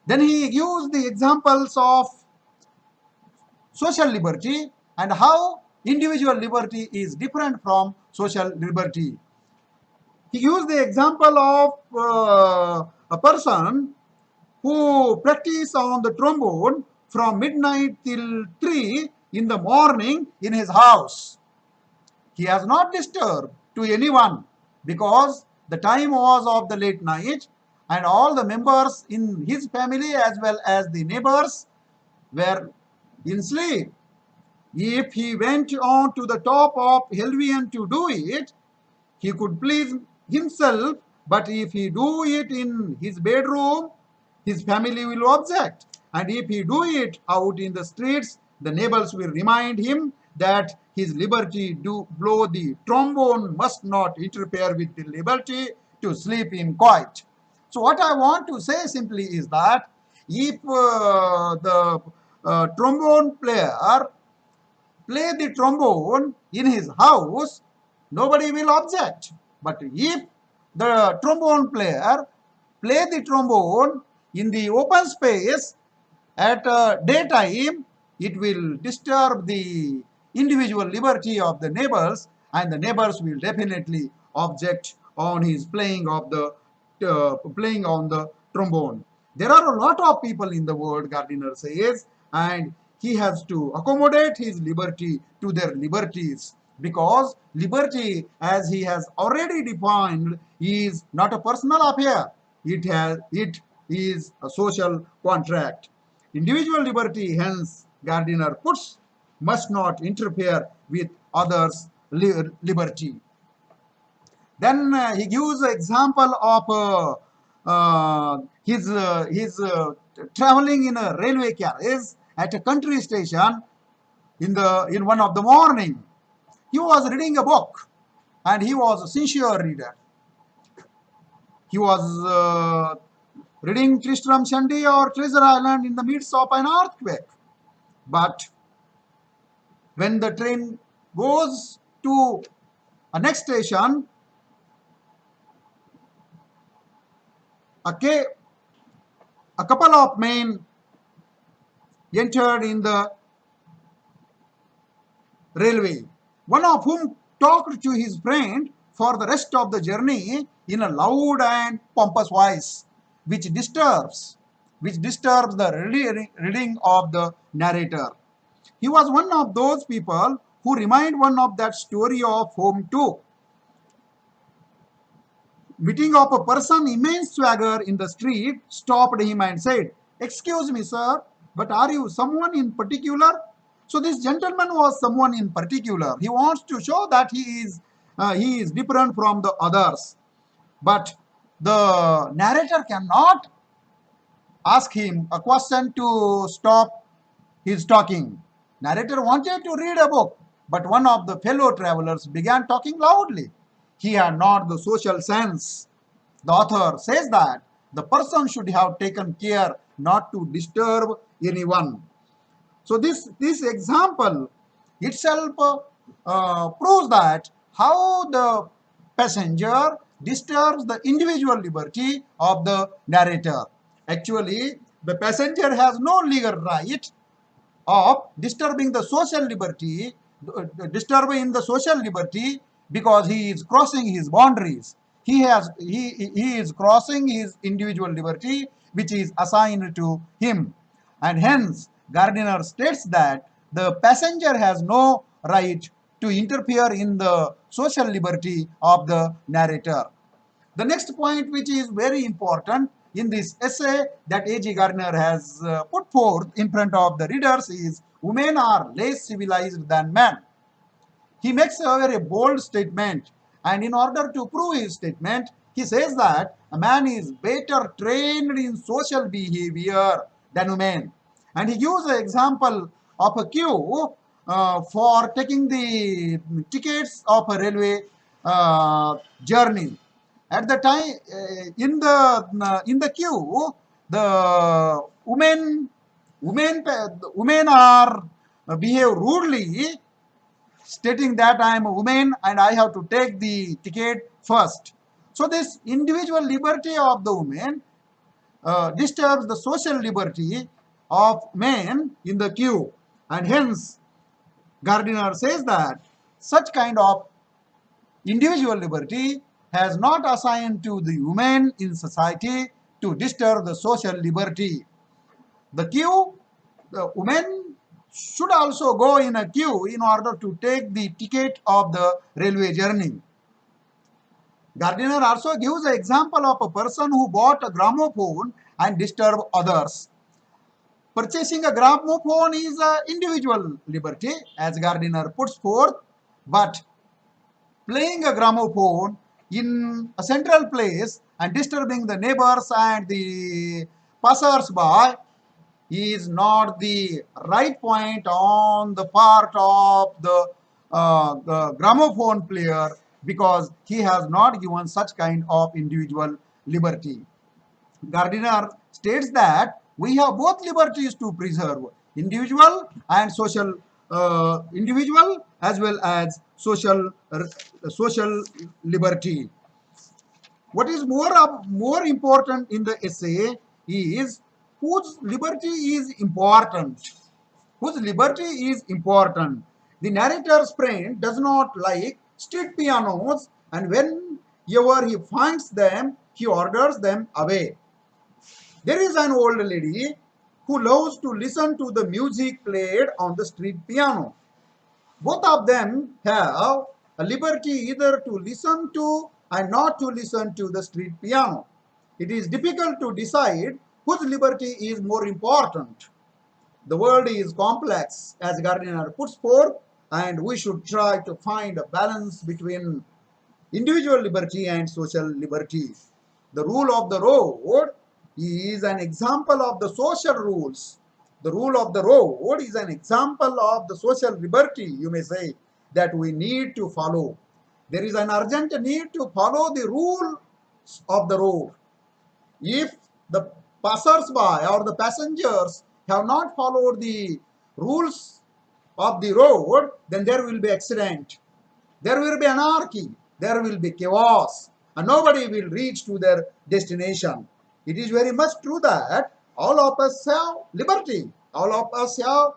Then he gives the examples of social liberty and how individual liberty is different from social liberty. He used the example of a person who practice on the trombone from midnight till 3 in the morning in his house. He has not disturbed to anyone because the time was of the late night and all the members in his family as well as the neighbors were in sleep. If he went on to the top of Helvian to do it, he could please himself, but if he do it in his bedroom, his family will object. And if he do it out in the streets, the neighbors will remind him that his liberty to blow the trombone must not interfere with the liberty to sleep in quiet. So what I want to say simply is that if the trombone player play the trombone in his house, nobody will object. But if the trombone player play the trombone in the open space at daytime, it will disturb the individual liberty of the neighbors, and the neighbors will definitely object on his playing on the trombone. There are a lot of people in the world, Gardiner says, and he has to accommodate his liberty to their liberties, because liberty, as he has already defined, is not a personal affair. It is a social contract. Individual liberty, hence, Gardiner puts, must not interfere with others' liberty. Then he gives an example of his traveling in a railway carriage at a country station in one of the morning. He was reading a book, and he was a sincere reader. He was reading Tristram Shandy or Treasure Island in the midst of an earthquake. But when the train goes to a next station, a, a couple of men entered in the railway, one of whom talked to his friend for the rest of the journey in a loud and pompous voice, which disturbs the reading of the narrator. He was one of those people who remind one of that story of Home 2. Meeting of a person immense swagger in the street stopped him and said, "Excuse me, sir, but are you someone in particular?" So this gentleman was someone in particular. He wants to show that he is different from the others. But the narrator cannot ask him a question to stop his talking. Narrator wanted to read a book, but one of the fellow travelers began talking loudly. He had not the social sense. The author says that the person should have taken care not to disturb anyone. So this example itself proves that how the passenger disturbs the individual liberty of the narrator. Actually, the passenger has no legal right of disturbing the social liberty, disturbing the social liberty, because he is crossing his boundaries. He is crossing his individual liberty, which is assigned to him, and hence Gardiner states that the passenger has no right to interfere in the social liberty of the narrator. The next point, which is very important in this essay that A.G. Gardiner has put forth in front of the readers, is women are less civilized than men. He makes a very bold statement, and in order to prove his statement, he says that a man is better trained in social behavior than women. And he gives an example of a queue for taking the tickets of a railway journey. At the time, in the queue, the women are behave rudely, stating that I am a woman and I have to take the ticket first. So this individual liberty of the woman disturbs the social liberty of men in the queue, and hence Gardiner says that such kind of individual liberty has not assigned to the women in society to disturb the social liberty. The queue, the women should also go in a queue in order to take the ticket of the railway journey. Gardiner also gives an example of a person who bought a gramophone and disturbed others. Purchasing a gramophone is an individual liberty, as Gardiner puts forth, but playing a gramophone in a central place and disturbing the neighbors and the passers-by is not the right point on the part of the gramophone player, because he has not given such kind of individual liberty. Gardiner states that we have both liberties to preserve, individual as well as social liberty. What is more important in the essay is whose liberty is important. Whose liberty is important. The narrator's friend does not like street pianos, and whenever he finds them, he orders them away. There is an old lady who loves to listen to the music played on the street piano. Both of them have a liberty either to listen to and not to listen to the street piano. It is difficult to decide whose liberty is more important. The world is complex, as Gardiner puts forth, and we should try to find a balance between individual liberty and social liberty. The rule of the road is an example of the social rules. The rule of the road is an example of the social liberty, you may say, that we need to follow. There is an urgent need to follow the rules of the road. If the passers-by or the passengers have not followed the rules of the road, then there will be accident, there will be anarchy, there will be chaos, and nobody will reach to their destination. It is very much true that all of us have liberty, all of us have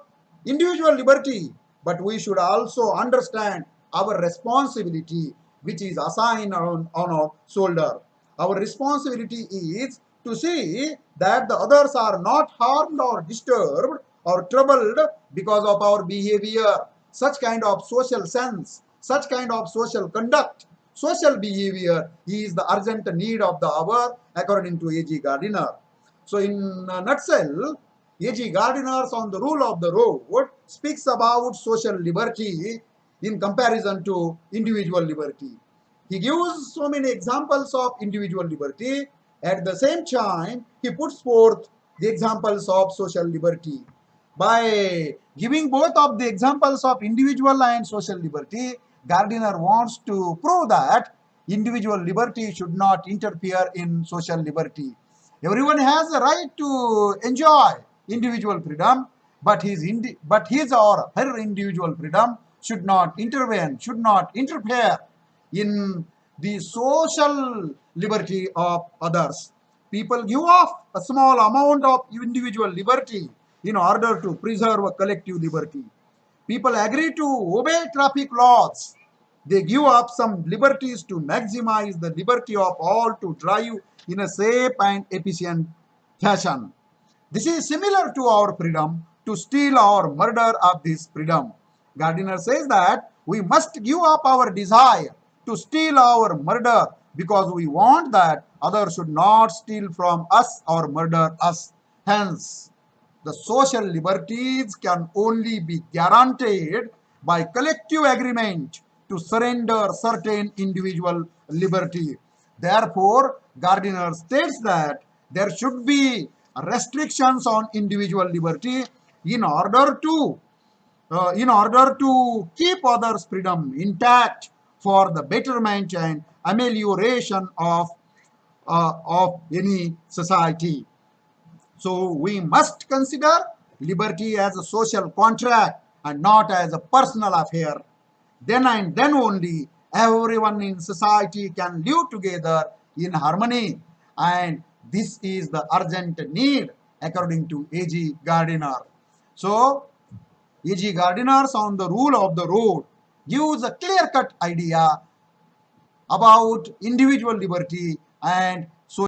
individual liberty, but we should also understand our responsibility, which is assigned on our shoulder. Our responsibility is to see that the others are not harmed or disturbed or troubled because of our behavior. Such kind of social sense, such kind of social conduct, social behavior is the urgent need of the hour, according to A.G. Gardiner. So in a nutshell, A.G. Gardiner's On the Rule of the Road speaks about social liberty in comparison to individual liberty. He gives so many examples of individual liberty. At the same time, he puts forth the examples of social liberty. By giving both of the examples of individual and social liberty, Gardiner wants to prove that individual liberty should not interfere in social liberty. Everyone has a right to enjoy individual freedom, but his or her individual freedom should not intervene, should not interfere in the social liberty of others. People give off a small amount of individual liberty in order to preserve a collective liberty. People agree to obey traffic laws. They give up some liberties to maximize the liberty of all to drive in a safe and efficient fashion. This is similar to our freedom to steal or murder of this freedom. Gardiner says that we must give up our desire to steal or murder because we want that others should not steal from us or murder us. Hence, the social liberties can only be guaranteed by collective agreement to surrender certain individual liberty. Therefore, Gardiner states that there should be restrictions on individual liberty in order to keep others' freedom intact for the betterment and amelioration of any society. So we must consider liberty as a social contract and not as a personal affair. Then and then only everyone in society can live together in harmony, and This is the urgent need according to A.G. Gardiner. So, A.G. Gardiner's On the Rule of the Road gives a clear-cut idea about individual liberty and